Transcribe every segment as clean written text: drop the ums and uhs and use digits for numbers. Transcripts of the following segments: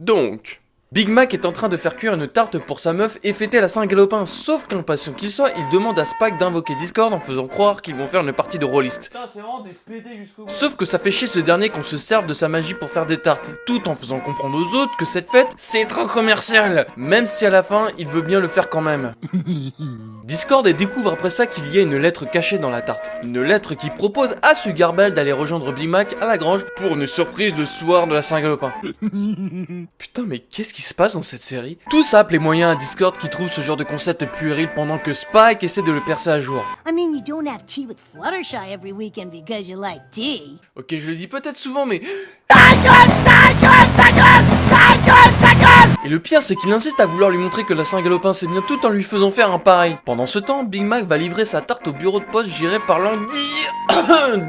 Donc... Big Mac est en train de faire cuire une tarte pour sa meuf et fêter la Saint-Galopin, sauf qu'impatient qu'il soit, il demande à Spike d'invoquer Discord en faisant croire qu'ils vont faire une partie de rôliste. Putain, c'est vraiment des pétés jusqu'au bout. Sauf que ça fait chier ce dernier qu'on se serve de sa magie pour faire des tartes, tout en faisant comprendre aux autres que cette fête, c'est trop commercial, même si à la fin, il veut bien le faire quand même. Discord découvre après ça qu'il y a une lettre cachée dans la tarte. Une lettre qui propose à Sugar Belle d'aller rejoindre Big Mac à la grange pour une surprise le soir de la Saint-Galopin. Putain, mais qu'est-ce qui se passe dans cette série? Tout ça appelle les moyens à Discord qui trouve ce genre de concept puéril pendant que Spike essaie de le percer à jour. I mean, you don't have tea with Fluttershy every weekend because you like tea. Ok, je le dis peut-être souvent, mais... Et le pire, c'est qu'il insiste à vouloir lui montrer que la Saint-Galopin c'est bien tout en lui faisant faire un pareil. Pendant ce temps, Big Mac va livrer sa tarte au bureau de poste géré par l'Andy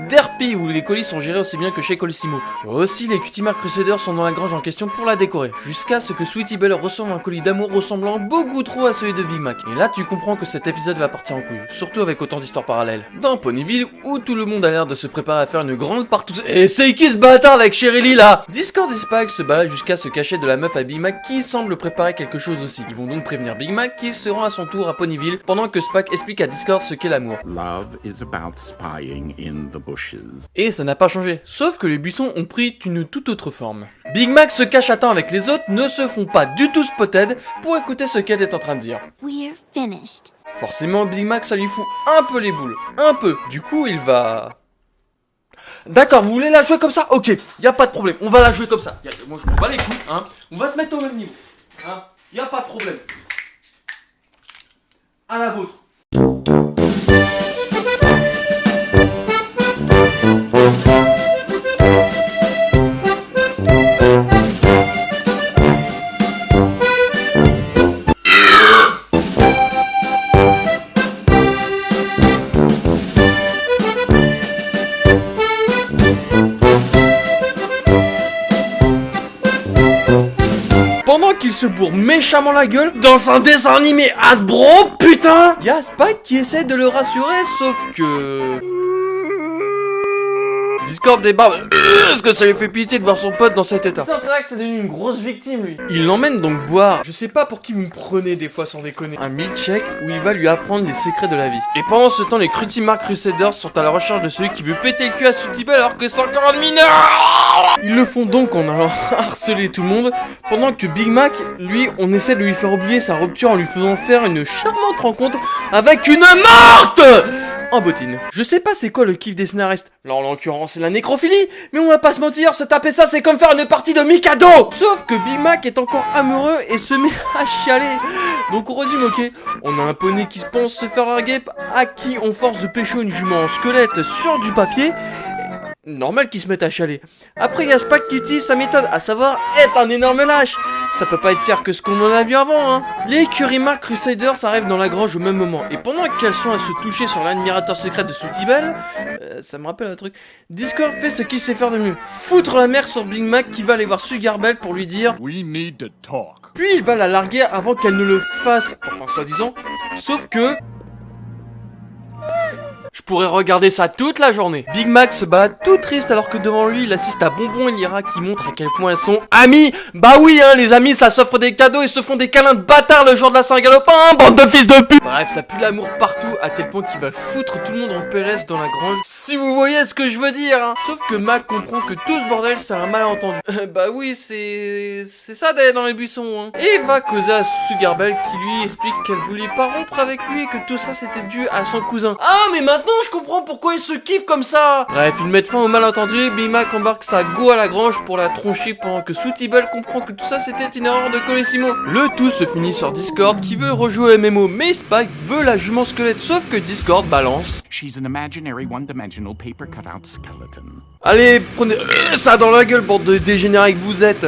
Derpy, où les colis sont gérés aussi bien que chez Colissimo. Aussi, les Cutie Mark Crusaders sont dans la grange en question pour la décorer, jusqu'à ce que Sweetie Belle reçoive un colis d'amour ressemblant beaucoup trop à celui de Big Mac. Et là, tu comprends que cet épisode va partir en couille, surtout avec autant d'histoires parallèles. Dans Ponyville, où tout le monde a l'air de se préparer à faire une grande partout... Et c'est qui ce bâtard avec Sherry là? Discord et Spike se baladent jusqu'à se cacher de la meuf à Big Mac qui semble préparer quelque chose aussi. Ils vont donc prévenir Big Mac qui se rend à son tour à Ponyville pendant que Spike explique à Discord ce qu'est l'amour. Love is about spying in the bushes. Et ça n'a pas changé, sauf que les buissons ont pris une toute autre forme. Big Mac se cache à temps avec les autres, ne se font pas du tout spotted pour écouter ce qu'elle est en train de dire. We're finished. Forcément, Big Mac ça lui fout un peu les boules, un peu. Du coup, il va... D'accord, vous voulez la jouer comme ça? Ok, y a pas de problème, on va la jouer comme ça. Moi je m'en bats les couilles, hein. On va se mettre au même niveau, hein. Y a pas de problème. À la vôtre. Pendant qu'il se bourre méchamment la gueule dans un dessin animé Hasbro, putain, y'a Spike qui essaie de le rassurer, sauf que... Discord débarque parce que ça lui fait pitié de voir son pote dans cet état. Putain, c'est vrai que c'est devenu une grosse victime lui. Il l'emmène donc boire, je sais pas pour qui vous me prenez des fois sans déconner, un milkshake où il va lui apprendre les secrets de la vie. Et pendant ce temps, les Cutie Mark Crusaders sont à la recherche de celui qui veut péter le cul à Sweetie Belle alors que c'est encore un mineur. Ils le font donc en allant harceler tout le monde, pendant que Big Mac, lui, on essaie de lui faire oublier sa rupture en lui faisant faire une charmante rencontre avec une morte en bottine. Je sais pas c'est quoi le kiff des scénaristes. Là en l'occurrence c'est la nécrophilie, mais on va pas se mentir, se taper ça c'est comme faire une partie de Mikado. Sauf que Big Mac est encore amoureux et se met à chialer. Donc on résume, ok, on a un poney qui se pense se faire larguer, à qui on force de pécho une jument en squelette sur du papier. Normal qu'il se mette à chialer. Après, il y a Spike qui utilise sa méthode, à savoir être un énorme lâche. Ça peut pas être pire que ce qu'on en a vu avant, hein. Les Cutie Mark Crusaders arrivent dans la grange au même moment. Et pendant qu'elles sont à se toucher sur l'admirateur secret de Sweetie Belle, ça me rappelle un truc, Discord fait ce qu'il sait faire de mieux. Foutre la merde sur Big Mac qui va aller voir Sugar Belle pour lui dire We need to talk. Puis il va la larguer avant qu'elle ne le fasse, enfin soi-disant. Sauf que... Je pourrais regarder ça toute la journée. Big Mac se balade tout triste alors que devant lui il assiste à Bonbon et Lyra qui montrent à quel point elles sont amies. Bah oui hein, les amis ça s'offre des cadeaux et se font des câlins de bâtard le jour de la Saint-Galopin, hein, bande de fils de pute. Bref, ça pue l'amour partout à tel point qu'il va foutre tout le monde en PLS dans la grange. Si vous voyez ce que je veux dire, hein. Sauf que Mac comprend que tout ce bordel c'est un malentendu. Bah oui, c'est ça d'aller dans les buissons, hein. Et il va causer à Sugar Belle qui lui explique qu'elle voulait pas rompre avec lui et que tout ça c'était dû à son cousin. Ah mais maintenant je comprends pourquoi il se kiffe comme ça. Bref, ils mettent fin au malentendu. Big Mac embarque sa go à la grange pour la troncher pendant que Sweetie Belle comprend que tout ça c'était une erreur de Colissimo. Le tout se finit sur Discord qui veut rejouer au MMO, mais Spike veut la jument squelette, sauf que Discord balance. She's an imaginary one-dimensional paper cutout skeleton. Allez, prenez ça dans la gueule, bande de dégénérés que vous êtes.